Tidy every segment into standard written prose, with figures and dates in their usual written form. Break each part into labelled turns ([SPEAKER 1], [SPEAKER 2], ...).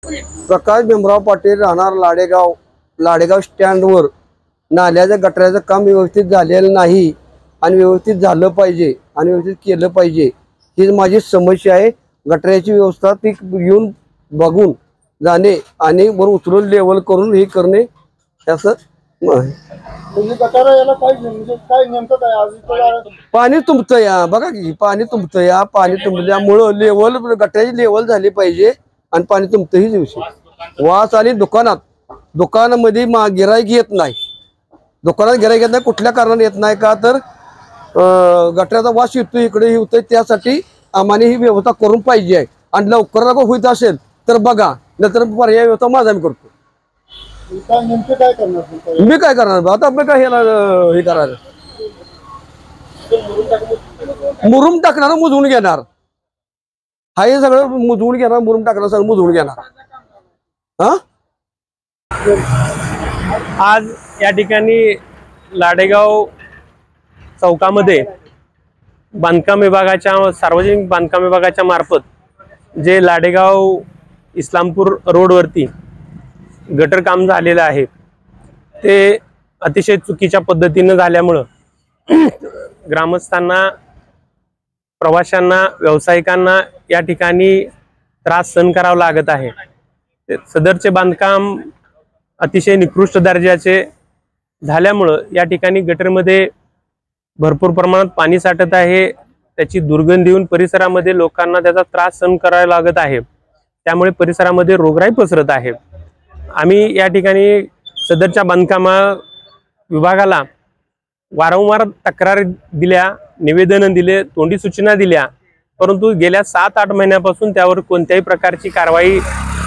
[SPEAKER 1] प्रकाश भीमराव पाटील राहणार लाडेगाव स्टँडवर नाल्याच्या गटाराचं काम व्यवस्थित झालेलं नाही आणि व्यवस्थित झालं पाहिजे आणि व्यवस्थित केलं पाहिजे ही माझी समस्या आहे। गटाराची व्यवस्था ती येऊन बघून जाणे आणि वर उचलून लेवल करून हे करणे असं
[SPEAKER 2] म्हणजे गटारा याला काय नेमकं काय आज
[SPEAKER 1] पाणी तुंबतं या बघा की पाणी तुंबतं या पाणी तुंबल्यामुळं लेवल गटाराची लेवल झाली पाहिजे आणि पाणी तुंबतं हीच विषय। वास आणि दुकानामध्ये गिराईक येत नाही, दुकानात गिराईक येत नाही कुठल्या कारणाने येत नाही का तर गटाराचा वास येतो इकडे होतोय त्यासाठी आम्हाला ही व्यवस्था करून पाहिजे आहे आणि लवकर होत असेल तर बघा नंतर पर्याय व्यवस्था माझा मी करतो। मी काय करणार आता आपण काय हे करायला मुरुम टाकणार मुजवून घेणार हा हे सगळं मुजवून घेणार मुरुम टाकणार सगळं मुजवून घेणार। हा
[SPEAKER 3] आज या ठिकाणी लाडेगाव चौकामध्ये बांधकाम विभागाच्या सार्वजनिक बांधकाम विभागाच्या मार्फत जे लाडेगाव इस्लामपूर रोडवरती गटर काम झालेलं आहे ते अतिशय चुकीच्या पद्धतीने झाल्यामुळं ग्रामस्थांना, प्रवाशांना, व्यावसायिकांना या ठिकाणी त्रास सहन करावा लागत आहे। सदरचे बांधकाम अतिशय निकृष्ट दर्जाचे झाल्यामुळं या ठिकाणी गटरमध्ये भरपूर प्रमाणात पाणी साठत आहे, त्याची दुर्गंधी येऊन परिसरामध्ये लोकांना त्याचा त्रास सहन करावा लागत आहे, त्यामुळे परिसरामध्ये रोगराई पसरत आहे। आम्ही या ठिकाणी सदरच्या बांधकाम विभागाला वारंवार तक्रार दिल्या, निवेदन दिले, तोंडी सूचना दिल्या, परंतु गेल्या 7-8 महिन्यापासून त्यावर कोणत्याही प्रकारची कारवाई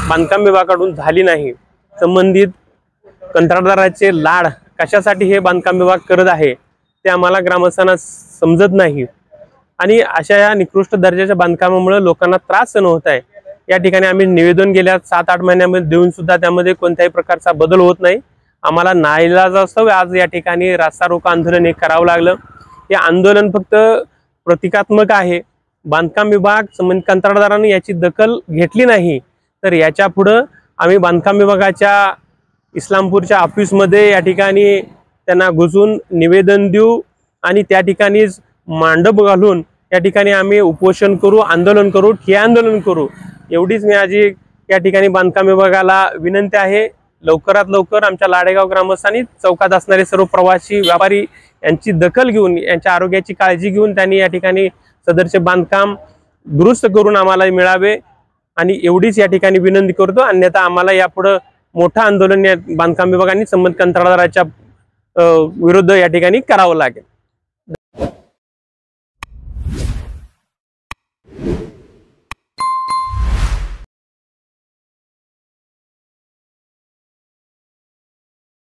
[SPEAKER 3] बांधकाम विभागाकडून झाली नाही। संबंधित कंत्राटदाराचे लाड कशासाठी हे बांधकाम विभाग करत आहे ते आम्हाला ग्रामस्थांना समजत नाही आणि अशा या निकृष्ट दर्जाच्या बांधकामामुळे लोकांना त्रास सहन होत आहे। या ठिकाणी आम्ही निवेदन गेल्या 7-8 महिन्यामध्ये देऊन सुद्धा त्यामध्ये कोणत्याही प्रकारचा बदल होत नाही। आम्हाला नाईलाजास्तव आज या ठिकाणी रास्ता रोको आंदोलन हे करावं लागलं। हे आंदोलन फक्त प्रतिकात्मक आहे, बांधकाम विभाग संबंधित कंत्राटदारांनी याची दखल घेतली नाही तर याच्या पुढे आम्ही बांधकाम विभागाच्या इस्लामपूरच्या ऑफिसमध्ये या ठिकाणी त्यांना घुसून निवेदन देऊ आणि त्या ठिकाणीच मांडप घालून या ठिकाणी आम्ही उपोषण करू, आंदोलन करू, ठिय्या आंदोलन करू। एवढीच मी आज या ठिकाणी बांधकाम विभागाला विनंती आहे। लवकरात लवकर आमच्या लाडेगाव ग्रामस्थांनी चौकात असणारे सर्व प्रवासी व्यापारी यांची दखल घेऊन यांच्या आरोग्याची काळजी घेऊन त्यांनी या ठिकाणी सदरचे बांधकाम दुरुस्त करून आम्हाला मिळावे आणि एवढीच या ठिकाणी विनंती करतो। अन्यथा आम्हाला यापुढे मोठं आंदोलन या बांधकाम विभागाने संबंधित कंत्राटदाराच्या विरुद्ध या ठिकाणी करावं लागेल।